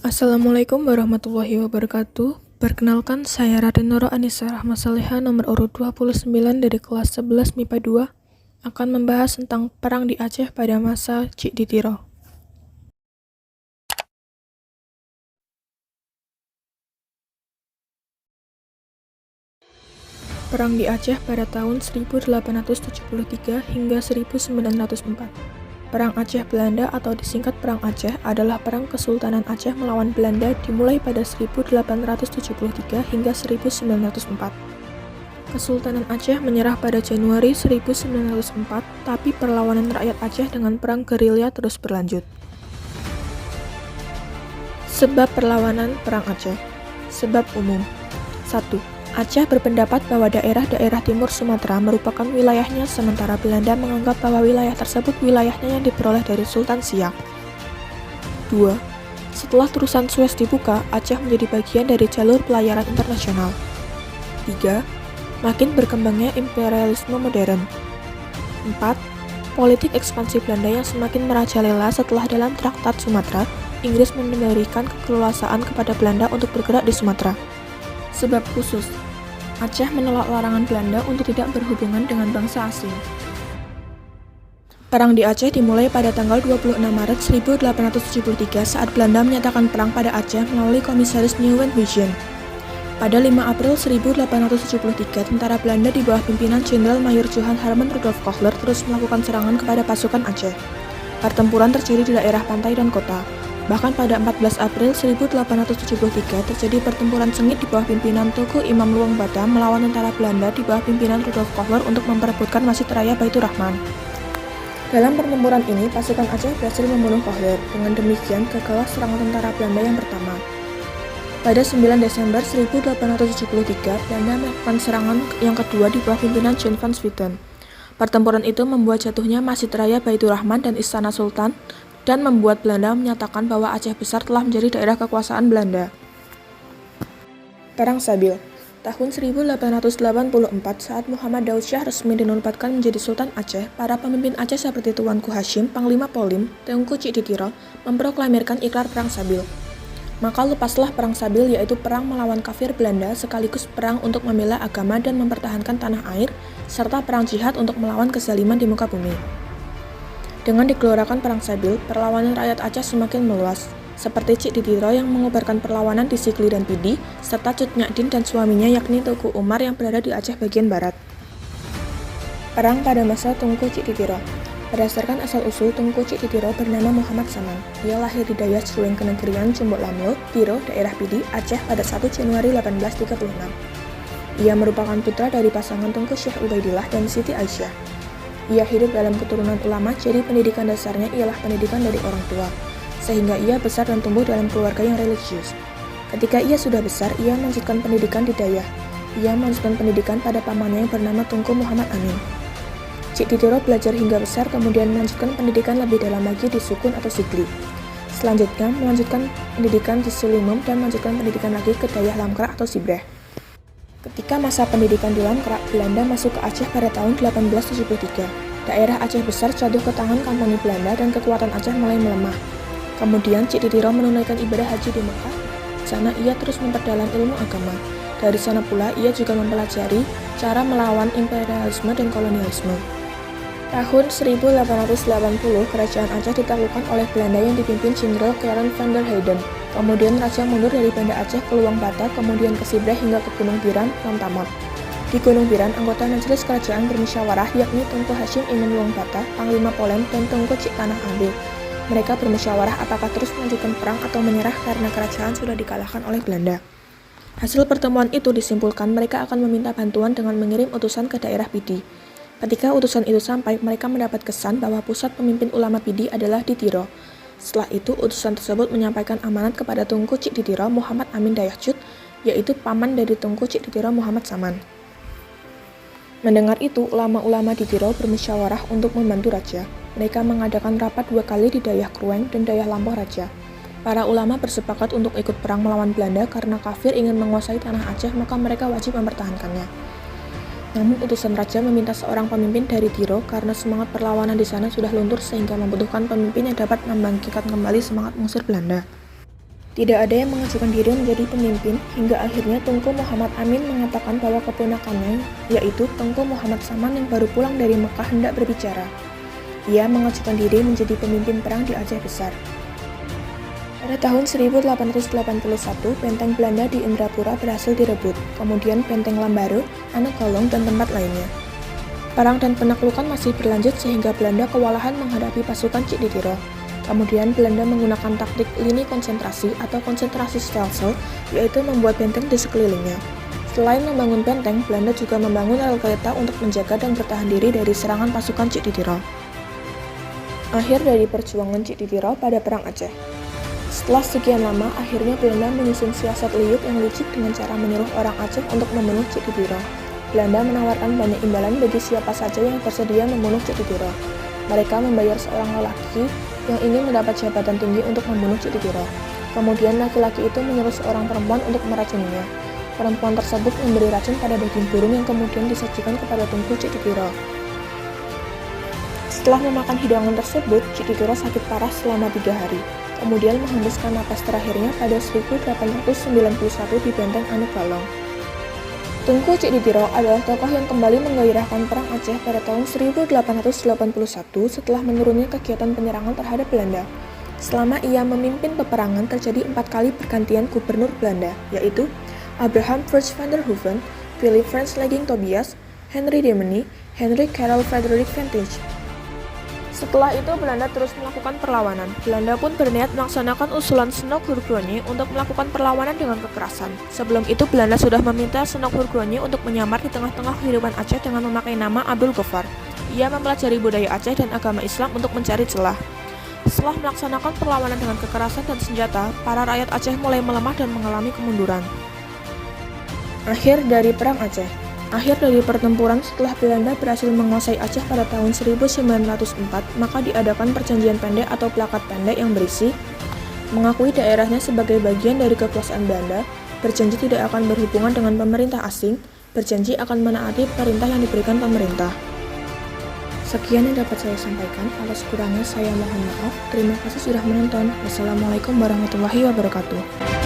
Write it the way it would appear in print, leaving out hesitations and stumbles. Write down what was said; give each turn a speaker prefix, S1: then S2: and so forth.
S1: Assalamualaikum warahmatullahi wabarakatuh. Perkenalkan, saya Raden Noro Anissa Rahma Saleha nomor urut 29 dari kelas 11 MIPA 2 akan membahas tentang perang di Aceh pada masa Cik Ditiro. Perang di Aceh pada tahun 1873 hingga 1904. Perang Aceh Belanda atau disingkat Perang Aceh adalah perang Kesultanan Aceh melawan Belanda dimulai pada 1873 hingga 1904. Kesultanan Aceh menyerah pada Januari 1904, tapi perlawanan rakyat Aceh dengan perang gerilya terus berlanjut. Sebab perlawanan Perang Aceh. Sebab umum. 1. Aceh berpendapat bahwa daerah-daerah timur Sumatera merupakan wilayahnya, sementara Belanda menganggap bahwa wilayah tersebut wilayahnya yang diperoleh dari Sultan Siak. 2. Setelah terusan Suez dibuka, Aceh menjadi bagian dari jalur pelayaran internasional. 3. Makin berkembangnya imperialisme modern. 4. Politik ekspansi Belanda yang semakin merajalela setelah dalam Traktat Sumatera, Inggris memberikan keleluasaan kepada Belanda untuk bergerak di Sumatera. Sebab khusus, Aceh menolak larangan Belanda untuk tidak berhubungan dengan bangsa asing. Perang di Aceh dimulai pada tanggal 26 Maret 1873 saat Belanda menyatakan perang pada Aceh melalui Komisaris Nieuwenhuizen. Pada 5 April 1873, tentara Belanda di bawah pimpinan Jenderal Mayor Johan Herman Rudolf Kohler terus melakukan serangan kepada pasukan Aceh. Pertempuran terjadi di daerah pantai dan kota. Bahkan pada 14 April 1873 terjadi pertempuran sengit di bawah pimpinan Tuku Imam Luang Bata melawan tentara Belanda di bawah pimpinan Rudolf Kohler untuk memperebutkan Masjid Raya Baitur Rahman. Dalam pertempuran ini, pasukan Aceh berhasil membunuh Kohler. Dengan demikian, gagallah serangan tentara Belanda yang pertama. Pada 9 Desember 1873, Belanda melakukan serangan yang kedua di bawah pimpinan John van Swieten. Pertempuran itu membuat jatuhnya Masjid Raya Baitur Rahman dan Istana Sultan, dan membuat Belanda menyatakan bahwa Aceh Besar telah menjadi daerah kekuasaan Belanda. Perang Sabil. Tahun 1884, saat Muhammad Daud Shah resmi dinobatkan menjadi Sultan Aceh, para pemimpin Aceh seperti Tuanku Hashim, Panglima Polim, Tengku Cik Ditiro memproklamirkan ikrar Perang Sabil. Maka lepaslah Perang Sabil, yaitu perang melawan kafir Belanda sekaligus perang untuk membela agama dan mempertahankan tanah air, serta perang jihad untuk melawan kezaliman di muka bumi. Dengan digelorkan Perang Sabil, perlawanan rakyat Aceh semakin meluas, seperti Cik Ditiro yang mengobarkan perlawanan di Sigli dan Pidi, serta Cut Nyadin dan suaminya yakni Tuku Umar yang berada di Aceh bagian barat. Perang pada masa Tengku Cik Ditiro. Berdasarkan asal-usul, Tengku Cik Ditiro bernama Muhammad Saman. Ia lahir di Daya Seruling Kenegerian Cumbuk Lamlo, Tiro, daerah Pidi, Aceh pada 1 Januari 1836. Ia merupakan putra dari pasangan Tengku Syekh Ubaidillah dan Siti Aisyah. Ia hidup dalam keturunan ulama, jadi pendidikan dasarnya ialah pendidikan dari orang tua, sehingga ia besar dan tumbuh dalam keluarga yang religius. Ketika ia sudah besar, ia melanjutkan pendidikan di Dayah. Ia melanjutkan pendidikan pada pamannya yang bernama Tengku Muhammad Amin. Cik Ditiro belajar hingga besar, kemudian melanjutkan pendidikan lebih dalam lagi di Sukun atau Sigli. Selanjutnya, melanjutkan pendidikan di Sulimum dan melanjutkan pendidikan lagi ke Dayah Lamkrak atau Sibreh. Ketika masa pendidikan di Lamkrak, Belanda masuk ke Aceh pada tahun 1873. Daerah Aceh Besar jatuh ke tangan Kompani Belanda dan kekuatan Aceh mulai melemah. Kemudian Cik Ditiro menunaikan ibadah haji di Mekah. Di sana ia terus memperdalam ilmu agama. Dari sana pula ia juga mempelajari cara melawan imperialisme dan kolonialisme. Tahun 1880, kerajaan Aceh ditaklukkan oleh Belanda yang dipimpin Jenderal Clarence van der Heyden. Kemudian Raja mundur dari Banda Aceh ke Luang Bata, kemudian ke Sibreh hingga ke Gunung Biran, Lontamot. Di Gunung Biran, anggota majelis kerajaan bermusyawarah yakni Tengku Hashim Imam Luang Bata, Panglima Polem, dan Tengku Cik Tanah Ambil. Mereka bermusyawarah apakah terus melanjutkan perang atau menyerah karena kerajaan sudah dikalahkan oleh Belanda. Hasil pertemuan itu disimpulkan mereka akan meminta bantuan dengan mengirim utusan ke daerah Pidi. Ketika utusan itu sampai, mereka mendapat kesan bahwa pusat pemimpin ulama Pidi adalah di Tiro. Setelah itu, utusan tersebut menyampaikan amanat kepada Tengku Cik Ditiro Muhammad Amin Dayahcut, yaitu paman dari Tengku Cik Ditiro Muhammad Saman. Mendengar itu, ulama-ulama di Tiro bermusyawarah untuk membantu raja. Mereka mengadakan rapat 2 kali di Dayah Krueng dan Dayah Lampoh Raja. Para ulama bersepakat untuk ikut perang melawan Belanda karena kafir ingin menguasai tanah Aceh, maka mereka wajib mempertahankannya. Namun utusan raja meminta seorang pemimpin dari Tiro karena semangat perlawanan di sana sudah luntur sehingga membutuhkan pemimpin yang dapat membangkitkan kembali semangat mengusir Belanda. Tidak ada yang mengajukan diri menjadi pemimpin hingga akhirnya Tunku Muhammad Amin mengatakan bahwa keponakannya, yaitu Tunku Muhammad Saman yang baru pulang dari Mekah hendak berbicara. Ia mengajukan diri menjadi pemimpin perang di Aceh Besar. Pada tahun 1881, benteng Belanda di Indrapura berhasil direbut, kemudian benteng Lambaru, Anekolong, dan tempat lainnya. Perang dan penaklukan masih berlanjut sehingga Belanda kewalahan menghadapi pasukan Cik Ditiro. Kemudian Belanda menggunakan taktik lini konsentrasi atau konsentrasi stelsel, yaitu membuat benteng di sekelilingnya. Selain membangun benteng, Belanda juga membangun rel kereta untuk menjaga dan bertahan diri dari serangan pasukan Cik Ditiro. Akhir dari perjuangan Cik Ditiro pada Perang Aceh. Setelah sekian lama, akhirnya Belanda menyusun siasat liuk yang licik dengan cara menyuruh orang Aceh untuk membunuh Cik Ditiro. Belanda menawarkan banyak imbalan bagi siapa saja yang bersedia membunuh Cik Ditiro. Mereka membayar seorang lelaki yang ingin mendapat jabatan tinggi untuk membunuh Cik Ditiro. Kemudian laki-laki itu menyuruh seorang perempuan untuk meracuninya. Perempuan tersebut memberi racun pada daging burung yang kemudian disajikan kepada Tunku Cik Ditiro. Setelah memakan hidangan tersebut, Cik Ditiro sakit parah selama 3 hari. Kemudian menghembuskan napas terakhirnya pada 1891 di benteng Anekolong. Tunku Cik Ditiro adalah tokoh yang kembali menggairahkan Perang Aceh pada tahun 1881 setelah menurunnya kegiatan penyerangan terhadap Belanda. Selama ia memimpin peperangan, terjadi 4 kali pergantian gubernur Belanda, yaitu Abraham Fritz van der Hoeven, Philip Frans Leging Tobias, Henry Demmeny, Henry Karel Frederik Vantage. Setelah itu, Belanda terus melakukan perlawanan. Belanda pun berniat melaksanakan usulan Senok Hurgronje untuk melakukan perlawanan dengan kekerasan. Sebelum itu, Belanda sudah meminta Senok Hurgronje untuk menyamar di tengah-tengah kehidupan Aceh dengan memakai nama Abdul Ghaffar. Ia mempelajari budaya Aceh dan agama Islam untuk mencari celah. Setelah melaksanakan perlawanan dengan kekerasan dan senjata, para rakyat Aceh mulai melemah dan mengalami kemunduran. Akhir dari Perang Aceh. Akhir dari pertempuran setelah Belanda berhasil menguasai Aceh pada tahun 1904, maka diadakan perjanjian pendek atau plakat pendek yang berisi mengakui daerahnya sebagai bagian dari kekuasaan Belanda, berjanji tidak akan berhubungan dengan pemerintah asing, berjanji akan menaati perintah yang diberikan pemerintah. Sekian yang dapat saya sampaikan, atas kurangnya saya mohon maaf. Terima kasih sudah menonton. Wassalamualaikum warahmatullahi wabarakatuh.